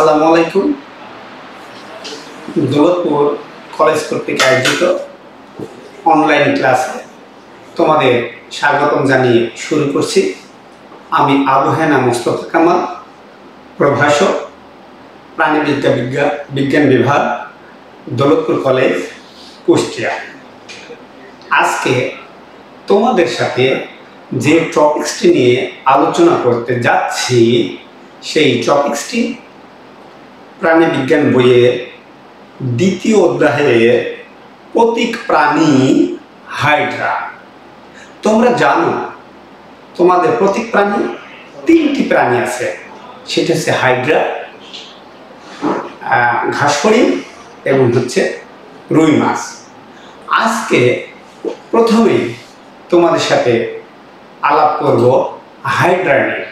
আসসালামু আলাইকুম। দৌলতপুর কলেজ কর্তৃক আয়োজিত অনলাইন ক্লাসে তোমাদের স্বাগতম জানিয়ে শুরু করছি। আমি আবু হেনা মোস্তফা কামাল, প্রভাষক, প্রাণীবিদ্যা বিজ্ঞান বিভাগ, দৌলতপুর কলেজ, কুষ্টিয়া। আজকে তোমাদের সাথে যে টপিক্সটি নিয়ে আলোচনা করতে যাচ্ছি সেই টপিক্সটি প্রাণীবিজ্ঞান বইয়ের দ্বিতীয় অধ্যায়ে প্রতীক প্রাণী হাইড্রা। তোমরা জানো তোমাদের প্রতীক প্রাণী তিনটি প্রাণী আছে, সেটা হচ্ছে হাইড্রা, ঘাসফড়িং এবং রুই মাছ। আজকে প্রথমে তোমাদের সাথে আলাপ করব হাইড্রা নিয়ে।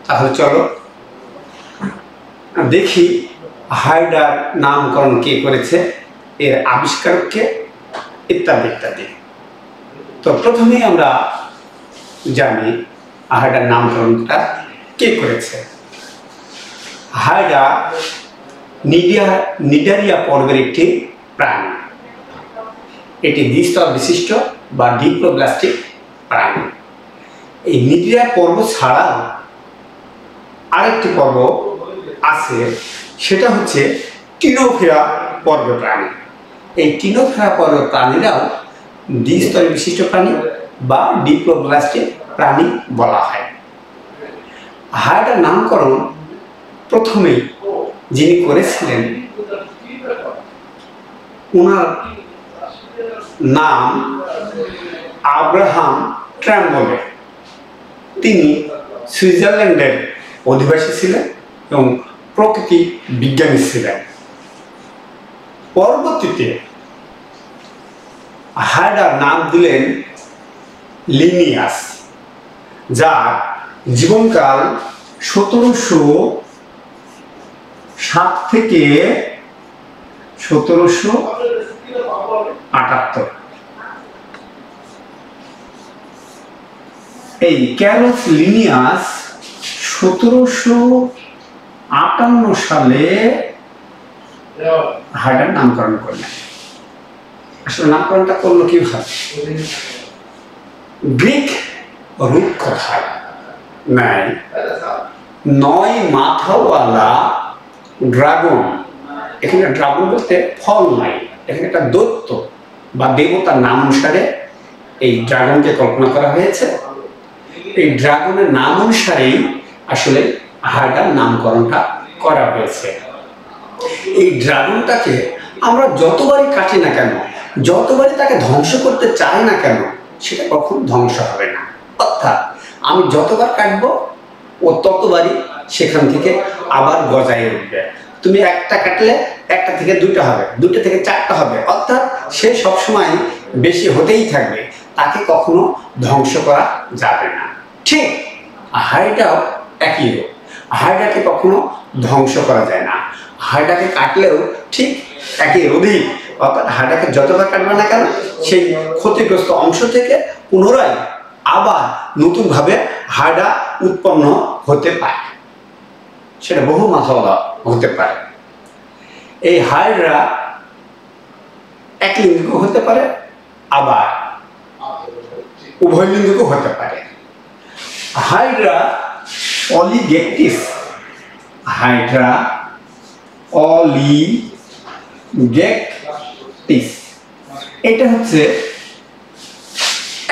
তাহলে চলো দেখি হাইড্রার নামকরণ কে করেছে, এর আবিষ্কারককে, ইত্যাদি ইত্যাদি। তো প্রথমেই আমরা জানি হাইড্রার নামকরণটা কে করেছে। হাইড্রা নিডারিয়া পর্বের একটি প্রাণী। এটি দ্বিস্তর বিশিষ্ট বা ডিপ্লোব্লাস্টিক প্রাণী। এই নিডারিয়া পর্ব ছাড়াও আরেকটি পর্ব আছে, সেটা হচ্ছে টিনোফেরা পর্বের প্রাণী। এই টিনোফেরা পর্বের প্রাণীরাও দ্বিস্তর বিশিষ্ট প্রাণী বা ডিপ্লোব্লাস্টিক প্রাণী বলা হয়। হাইড্রার নামকরণ প্রথমেই যিনি করেছিলেন ওনার নাম আব্রাহাম ট্রাম্বলে। তিনি সুইজারল্যান্ডের অধিবাসী ছিলেন এবং প্রকৃতি বিজ্ঞানী ছিলেন। পরবর্তীতে হাইড্রার নাম দিলেন লিনিয়াস, যার জীবনকাল 1707 থেকে 1778। এই ক্যারোস লিনিয়াস 1758 সালে হাইড্রার নামকরণ করলেন। আসলে নামকরণটা করলো কিভাবে? গ্রিক রূপকথায় নাই 9 মাথাওয়ালা ড্রাগন, এখানে ড্রাগন বলতে ফল নাই, এখানে একটা দৈত্য বা দেবতার নাম অনুসারে এই ড্রাগনকে কল্পনা করা হয়েছে। এই ড্রাগনের নাম অনুসারেই আসলে হাইড্রার নামকরণটা করা হয়েছে। এই ড্রাগনটাকে আমরা যতবারই কাটি না কেন, যতবারই তাকে ধ্বংস করতে চাই না কেন, সেটা কখনো ধ্বংস হবে না। অর্থাৎ আমি যতবার কাটবো ও ততবারই সেখান থেকে আবার গজায় উঠবে। তুমি একটা কাটলে একটা থেকে দুইটা হবে, দুইটা থেকে চারটা হবে, অর্থাৎ সে সবসময় বেশি হতেই থাকবে, তাকে কখনো ধ্বংস করা যাবে না। ঠিক হাইড্রাও একই রূপ, হাইড্রাকে কখনো ধ্বংস করা যায় না। হাইড্রাকে কাটলেও ঠিক একই রোধই, অর্থাৎ হাইড্রাকে যতবার কাটবে না কেন সেই ক্ষতিগ্রস্ত অংশ থেকে পুনরায় আবার নতুনভাবে হাইড্রা উৎপন্ন হতে পারে, সেটা বহু মাথাওয়ালা হতে পারে। এই হাইড্রা একলিঙ্গিক হতে পারে, আবার উভয়লিঙ্গিক হতে পারে। হাইড্রা অলিগেকটিস, হাইড্রা অলিগেকটিস, এটা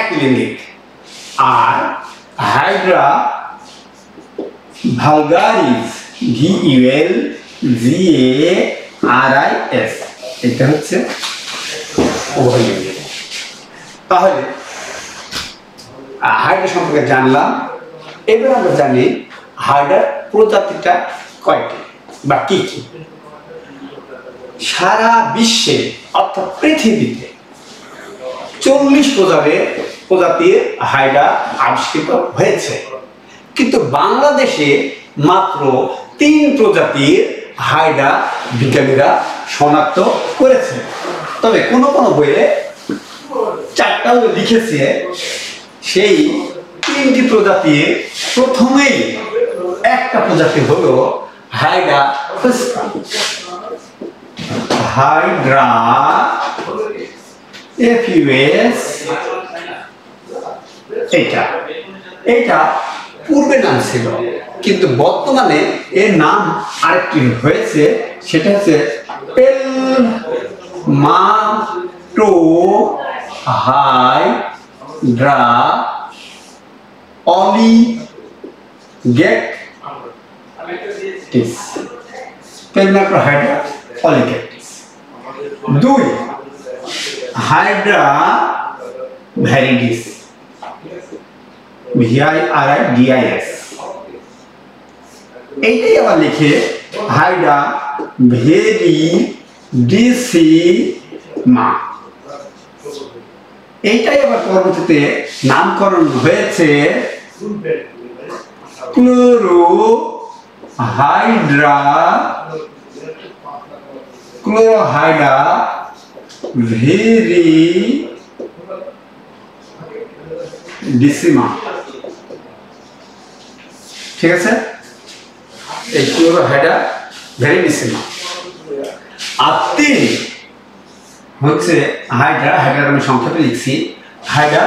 একলিঙ্গিক। আর হাইড্রা ভালগারিস, VULGARIS, এটা উভয়লিঙ্গিক। তাহলে হাইড্রা সম্পর্কে জানলাম। এবার আমরা জানি হাইড্রার প্রজাতিটা কয়টি বা কি কি। সারা বিশ্বে অর্থাৎ পৃথিবীতে 40 প্রজাতির হাইড্রা আবিষ্কৃত হয়েছে, কিন্তু বাংলাদেশে মাত্র 3 প্রজাতির হাইড্রা বিজ্ঞানীরা শনাক্ত করেছে। তবে কোনো কোনো বইয়ে 4টাও লিখেছে। সেই 3টি প্রজাতির প্রথমেই একটা প্রজাতি হলো হাইড্রা ফুসকা, হাইড্রা এফইউএস, এটা পূর্বে নাম ছিল, কিন্তু বর্তমানে এর নাম আরেকটি হয়েছে, সেটা হচ্ছে পেলমাটো হাইড্রা অলিগেটিস, পেলমাটো হাইড্রা অলিগেটিস। 2 হাইড্রা ভ্যারিডিস, VIRIDIS, এইটাই আবার লিখে হাইড্রা ভেরিডিসিমা। এইটাই আবার পরবর্তীতে নামকরণ হয়েছে ক্লোরোহাইড্রা ভেরিডিসিমা। ঠিক আছে, এই ক্লোরোহাইড্রা ভেরিডিসিমা। আর 3 হচ্ছে হাইড্রা, হাইড্রার আমি সংক্ষেপে লিখছি হাইড্রা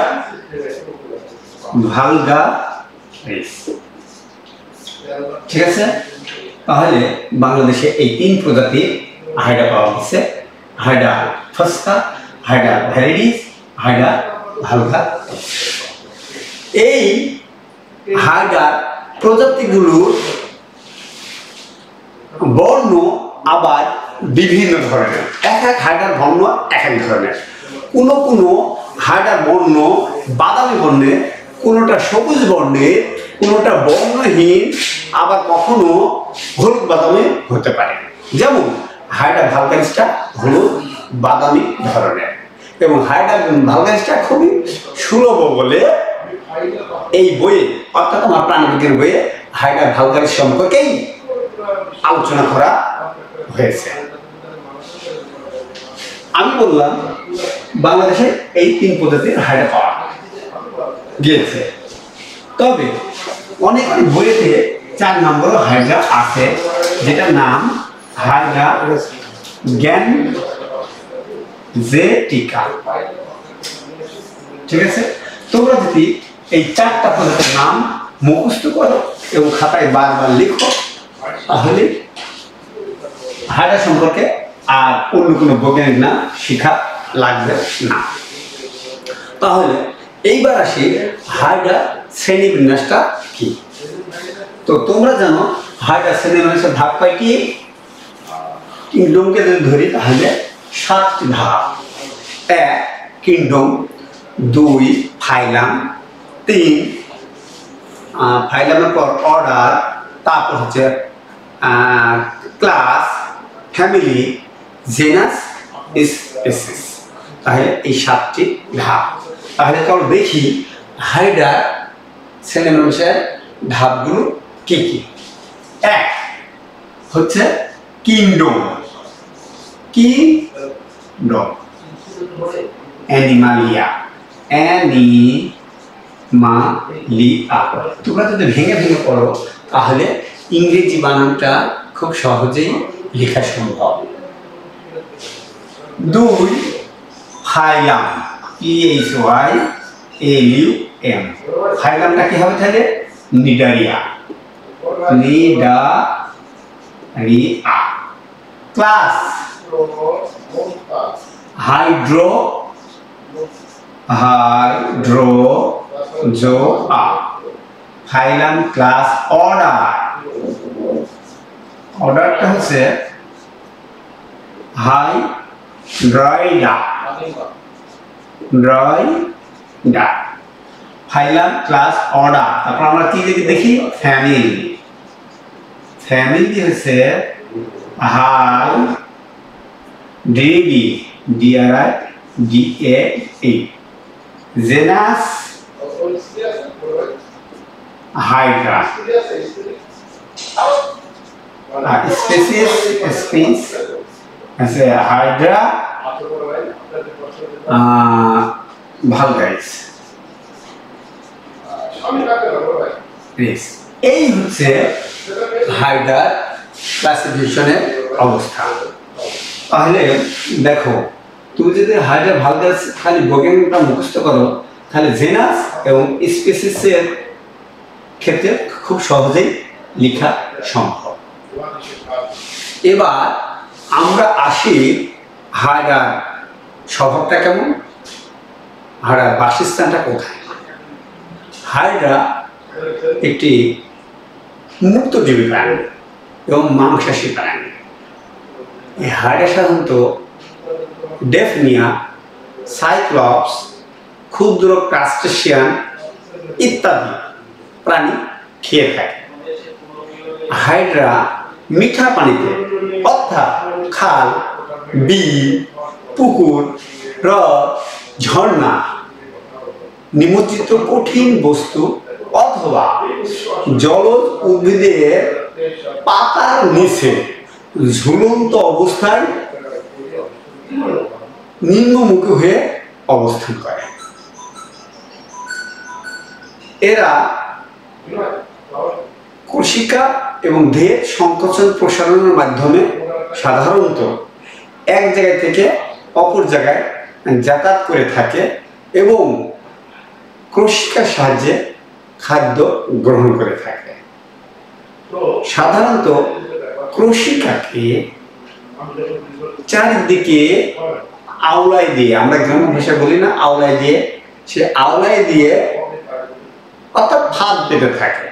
ভালগারিস। ঠিক আছে, তাহলে বাংলাদেশে এই 3 প্রজাতির হাইড্রা পাওয়া গেছে, হাইড্রা ফুসকা, হাইড্রা ভ্যারিডিস, হাইড্রা ভালগারিস। এই হাইড্রা প্রজাতিগুলোর বর্ণ আবার বিভিন্ন ধরনের, এক এক হাইড্রার বর্ণ এক এক ধরনের। কোনো হাইড্রার বর্ণ বাদামি বর্ণের, কোনোটা সবুজ বর্ণের, কোনোটা বর্ণহীন, আবার কখনো হলুদ বাদামি হতে পারে। যেমন হাইড্রা ভালগারিসটা হলুদ বাদামি ধরনের, এবং হাইড্রা ভালগারিসটা খুবই সুলভ বলে এই বইয়ে, অর্থাৎ আমার প্রাণীবিজ্ঞান বইয়ে হাইড্রা ভালগারিস সম্পর্কেই আলোচনা করা হয়েছে। আমি বললাম বাংলাদেশে এই 3 প্রজাতির হাইড্রা পাওয়া গিয়েছে, তবে অনেক বইয়েতে 4 নম্বর হাইড্রা আছে, যেটার নাম হাইড্রা গ্যানজেটিকা। ঠিক আছে, তোমরা যদি এই 4টা প্রজাতির নাম মুখস্থ করো এবং খাতায় বারবার লিখো, তাহলে হাইড্রা সম্পর্কে আর অন্য কোনো বৈজ্ঞানিক নাম শেখা লাগবে না। তাহলে এইবার আসি হাইড্রা শ্রেণীবিন্যাসটা কি। তো তোমরা জানো হাইড্রা শ্রেণীবিন্যাসের ধাপ কয়টি? কিংডমকে যদি ধরি তাহলে 7টি ধাপ। 1 কিংডম, 2 ফাইলাম, 3 ফাইলামের পর অর্ডার, তারপর হচ্ছে ক্লাস, ফ্যামিলি, জেনাস, স্পিসিস। তাহলে এই 7টি ধাপ। তাহলে চলো দেখি হাইড্রা শ্রেণীবিন্যাসের ধাপগুলো কি কি। 1 হচ্ছে কিংডম। Kingdom, Animalia, Animalia. তোমরা যদি ভেঙে ভেঙে পড়ো তাহলে ইংরেজি বানানটা খুব সহজেই লেখা সম্ভব। 2 ফাইলাম, PHYLUM। ফাইলামটা কি হবে তাহলে? Cnidaria, Cnidaria. Class, Hydrozoa. Phylum, class, order. অর্ডারটা হচ্ছে হাইড্রয়েডা, ড্রয়েডা। ফাইলাম, ক্লাস, অর্ডার। তারপর আমরা কি দেখি? ফ্যামিলি। ফ্যামিলি হচ্ছে DIDA। Genus, Hydra. স্পিসিস, আছে হাইড্রা ভালগারিস। এই হচ্ছে হাইড্রার ক্লাসিফিকেশনের অবস্থা। তাহলে দেখো, তুমি যদি হাইড্রা ভালগাস খালি ভোকেবুলারিটা মুখস্থ করো তাহলে জেনাস এবং স্পিসিসের ক্ষেত্রে খুব সহজেই লেখা সম্ভব। এবার আমরা আসি হাইড্রার স্বভাবটা কেমন, হাইড্রার বাসস্থানটা কোথায়। হাইড্রা একটি মুক্তজীবী প্রাণী এবং মাংসাশী প্রাণী। এই হাইড্রা সাধারণত ডেফনিয়া, সাইক্লপস, ক্ষুদ্র ক্রাস্টেশিয়ান ইত্যাদি প্রাণী খেয়ে থাকে। হাইড্রা মিঠা পানিতে অর্থাৎ খাল, বিল, পুকুর, হ্রদ, ঝর্ণা, নিমজ্জিত কঠিন বস্তু অথবা জলজ উদ্ভিদের পাতার নিচে ঝুলন্ত অবস্থায় নিম্নমুখী হয়ে অবস্থান করে। এরা কোশিকা এবং দেহের সংকোচন প্রসারণের মাধ্যমে সাধারণত এক জায়গা থেকে অপর জায়গায় যাতায়াত করে থাকে এবং কোশিকার সাহায্যে খাদ্য গ্রহণ করে থাকে। সাধারণত কোশিকাকে চারিদিকে আওলাই দিয়ে, আমরা গ্রামের ভাষায় বলি না আওলাই দিয়ে, সে আওলাই দিয়ে অর্থাৎ ফাঁদ পেতে থাকে।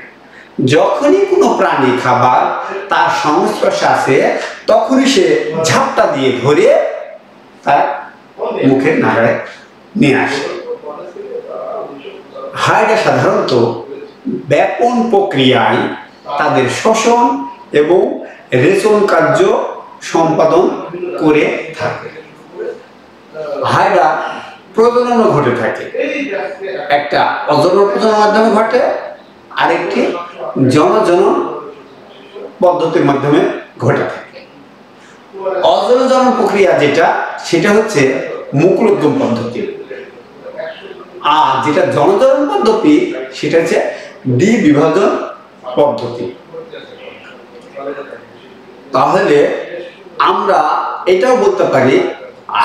যখনই কোনো প্রাণী খাবার তার সংস্পর্শে আসে তখনই সে ঝাপটা দিয়ে ধরে তার মুখের নাগাড়ে নিয়ে আসে। হাইড্রা সাধারণত ব্যাপন প্রক্রিয়ায় তাদের শ্বসন এবং রেচন কার্য সম্পাদন করে থাকে। হাইড্রা প্রজনন ঘটে থাকে, একটা অজনন প্রজননের মাধ্যমে ঘটে, আরেকটি জনজনন পদ্ধতির মাধ্যমে ঘটে থাকে। অজনজনন প্রক্রিয়া যেটা, সেটা হচ্ছে মুকুলোদ্গম পদ্ধতি, আর যেটা জনজনন পদ্ধতি সেটা হচ্ছে দ্বিবিভাজন পদ্ধতি। তাহলে আমরা এটাও বলতে পারি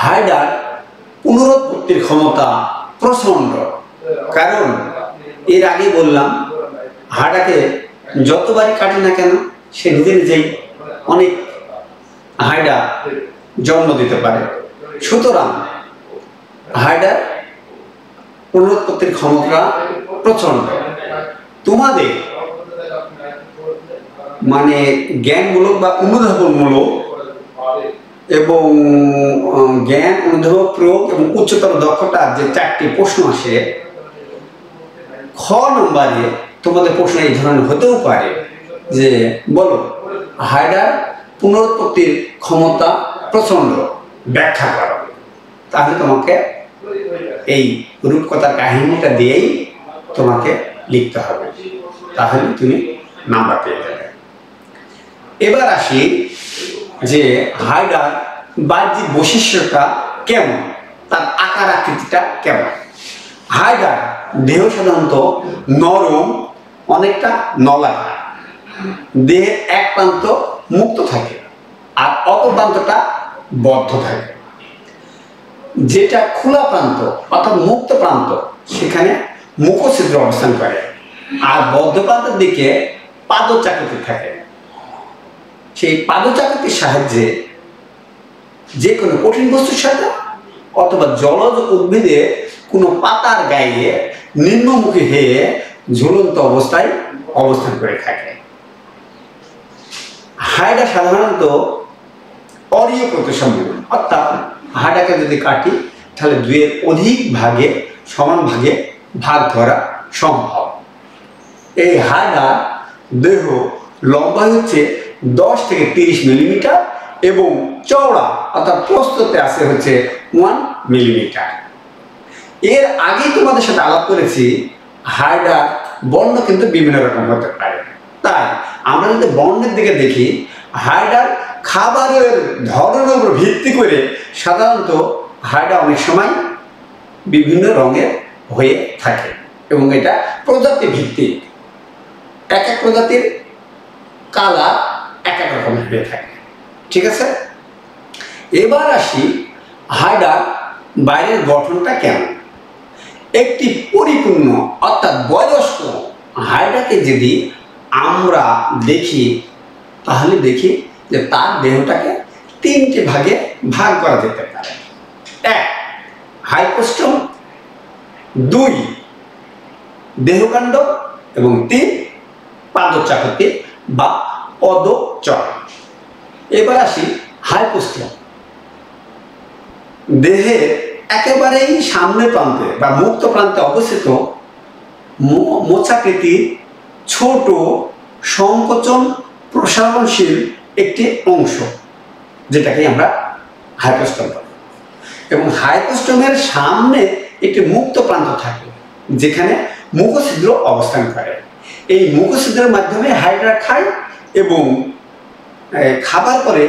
হাইড্রার পুনরুৎপত্তির ক্ষমতা প্রচণ্ড, কারণ এর আগে বললাম হাইড্রাকে যতবারই কাটে না কেন সে নিজে নিজেই অনেক হাইড্রা জন্ম দিতে পারে। সুতরাং হাইড্রার পুনরুৎপত্তির ক্ষমতা প্রচণ্ড। তোমাদের মানে জ্ঞানমূলক বা অনুধাবনমূলক এবং জ্ঞান, অনুধাবন, প্রয়োগ এবং উচ্চতর দক্ষতার যে 4টি প্রশ্ন আসে, খ নম্বরে তোমাদের প্রশ্ন এই ধরনের হতেও পারে যে বলো হাইড্রার পুনরুৎপত্তির ক্ষমতা প্রচণ্ড, ব্যাখ্যা করো। তাহলে তোমাকে এই রূপকথার কাহিনীটা দিয়েই তোমাকে লিখতে হবে, তাহলে তুমি নাম্বার পেয়ে যাবে। এবার আসি যে হাইড্রার বাহ্যিক বৈশিষ্ট্যটা কেমন, তার আকার আকৃতিটা কেমন। হাইড্রার দেহ সাধারণত নরম, অনেকটা নলাকার, দেহের এক প্রান্ত মুক্ত থাকে আর অপর প্রান্তটা বদ্ধ থাকে। যেটা খোলা প্রান্ত অর্থাৎ মুক্ত প্রান্ত সেখানে মুখছিদ্র অবস্থান করে, আর বদ্ধ প্রান্তের দিকে পাদচাকতি থাকে। সেই পাদচাকতির সাহায্যে যে কোনো কঠিন বস্তুর সাথে অথবা জলজ উদ্ভিদের কোনো পাতার গায়ে নিম্নমুখী হয়ে ঝুলন্ত অবস্থায় অবস্থান করে থাকে। হাইড্রা সাধারণত অরীয় প্রতিসম্পন্ন, অর্থাৎ হাইড্রাকে যদি কাটি তাহলে 2-এর অধিক ভাগে সমান ভাগে ভাগ করা সম্ভব। এই হাইড্রার দেহ লম্বা হচ্ছে 10 থেকে 30 মিলিমিটার এবং চওড়া অর্থাৎ প্রস্থতে আছে হচ্ছে 1 মিলিমিটার। এর আগেই তোমাদের সাথে আলাপ করেছি হাইড্রার বর্ণ কিন্তু বিভিন্ন রকম হতে পারে। তাই আমরা যদি বর্ণের দিকে দেখি, হাইড্রার খাবারের ধরনের উপর ভিত্তি করে সাধারণত হাইড্রা অনেক সময় বিভিন্ন রঙের হয়ে থাকে এবং এটা প্রজাতি ভিত্তিক। এক এক প্রজাতির কালার এক এক রকমের হয়ে থাকে। ঠিক আছে, এবার আসি হাইডার বাইরের গঠনটা কেমন। একটি পরিপূর্ণ অর্থাৎ বয়স্ক হাইডাকে যদি আমরা দেখি তাহলে দেখি যে তার দেহটাকে তিনটি ভাগে ভাগ করা যেতে পারে। এক, হাইপোস্টোম, দুই, দেহকাণ্ড, এবং তিন, পাদচাকতি বা পদচর। এবার আসি হাইপোস্টোম। দেহের একেবারেই সামনে প্রান্তে বা মুক্ত প্রান্তে অবস্থিত মোচাকৃতির ছোট সংকোচন প্রসারণশীল একটি অংশ, যেটাকে আমরা হাইপোস্টোম বলি। এবং হাইপোস্টোমের সামনে একটি মুক্ত প্রান্ত থাকে যেখানে মুখছিদ্র অবস্থান করে। এই মুখছিদ্রের মাধ্যমে হাইড্রা খায় এবং খাবার পরে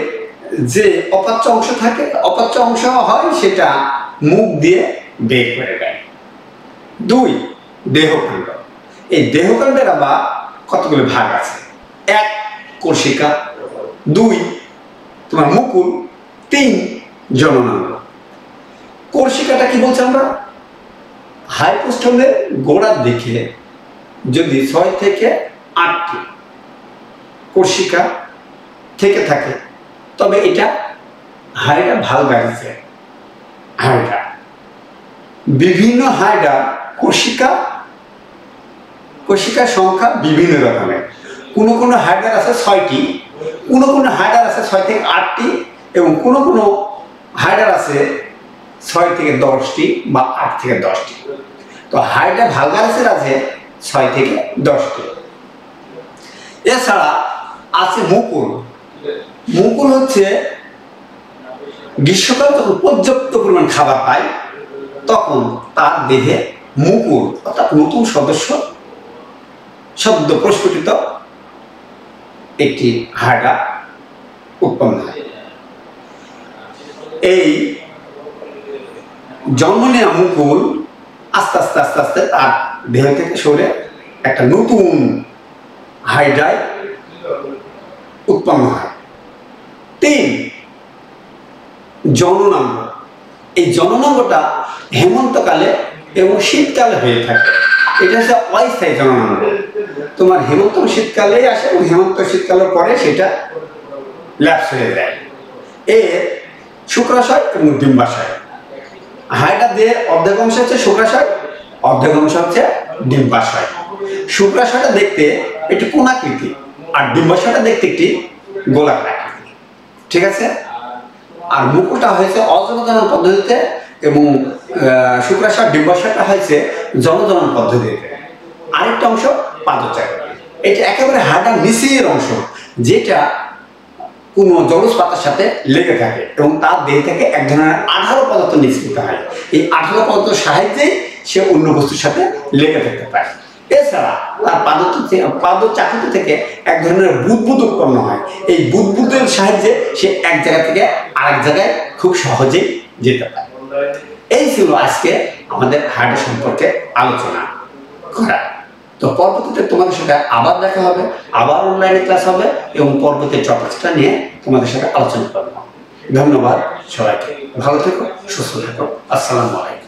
যে অপাচ্য অংশ থাকে, অপাচ্য অংশ হয় সেটা মুখ দিয়ে বের করে দেয়। দুই, দেহকাণ্ড। এই দেহকাণ্ডের আবার কতগুলো ভাগ আছে। এক, কোষিকা, দুই, তোমার মুকুল, তিন, জননাঙ্গ। কোষিকাটা কি বলছি আমরা? হাইপোস্টোমের গোড়ার দিকে যদি 6 থেকে 8টি কোষিকা থেকে থাকে তবে এটা হাইড্রা ভালগারিসে হাইড্রা। বিভিন্ন হাইড্রা কোষিকার সংখ্যা বিভিন্ন রকমের। কোনো হাইড্রার আছে 6টি, কোনো হাইড্রার আছে 6 থেকে 8টি, এবং কোনো হাইড্রার আছে 6 থেকে 10টি বা 8 থেকে 10টি। তো হাইড্রা ভালগারিসের আছে 6 থেকে 10টি। এছাড়া আছে মুকুল। মুকুল হচ্ছে গ্রীষ্মকাল যখন পর্যাপ্ত পরিমাণ খাবার পায় তখন তার দেহে মুকুল অর্থাৎ নতুন শব্দ প্রস্ফুটিত একটি হাইড্রা উৎপন্ন হয়। এই জন্ম নেওয়া মুকুল আস্তে আস্তে আস্তে আস্তে তার দেহ থেকে সরে একটা নতুন হাইড্রায় উৎপন্ন হয়। তিন, জননাঙ্গ। এই জননাঙ্গটা হেমন্তকালে এবং শীতকালে হয়ে থাকে। এটা হচ্ছে অস্থায়ী জননাঙ্গ। তোমার হেমন্ত শীতকালেই আসে এবং হেমন্ত শীতকালের পরে সেটা ল্যাপস হয়ে যায়। এর শুক্রাশয় এবং ডিম্বাশয়। হাইড্রা দেহের অর্ধেক অংশ হচ্ছে শুক্রাশয়, অর্ধেক অংশ হচ্ছে ডিম্বাশয়। শুক্রাশয়টা দেখতে একটি কোণাকৃতি আর ডিম্বাশয়টা দেখতে একটি গোলাকার। ঠিক আছে, আর মুকুলটা হয়েছে অজনজনন পদ্ধতিতে এবং শুক্রাশয় ডিম্বাশয়টা হয়েছে জনজনন পদ্ধতিতে। আরেকটা অংশ পাদচাকতি। এটা একেবারে হাইড্রার নিচের অংশ যেটা কোনো জলজ পাতার সাথে লেগে থাকে এবং তার দেহ থেকে এক ধরনের আঠালো পদার্থ নিঃসৃত হয়। এই আঠালো পদার্থের সাহায্যে সে অন্য বস্তুর সাথে লেগে থাকতে পারে। এছাড়া তার পাদচাকতি থেকে এক ধরনের বুদবুদ উৎপন্ন হয়। এই বুদবুদের সাহায্যে সে এক জায়গা থেকে আরেক জায়গায় খুব সহজেই যেতে পারে। এই ছিল আজকে আমাদের হাইড্রা সম্পর্কে আলোচনা করা। তো পরবর্তীতে তোমাদের সাথে আবার দেখা হবে, আবার অনলাইনে ক্লাস হবে এবং পরবর্তী টপিকসটা নিয়ে তোমাদের সাথে আলোচনা করবো। ধন্যবাদ সবাইকে। ভালো থেকো, সুস্থ থেকো। আসসালামু আলাইকুম।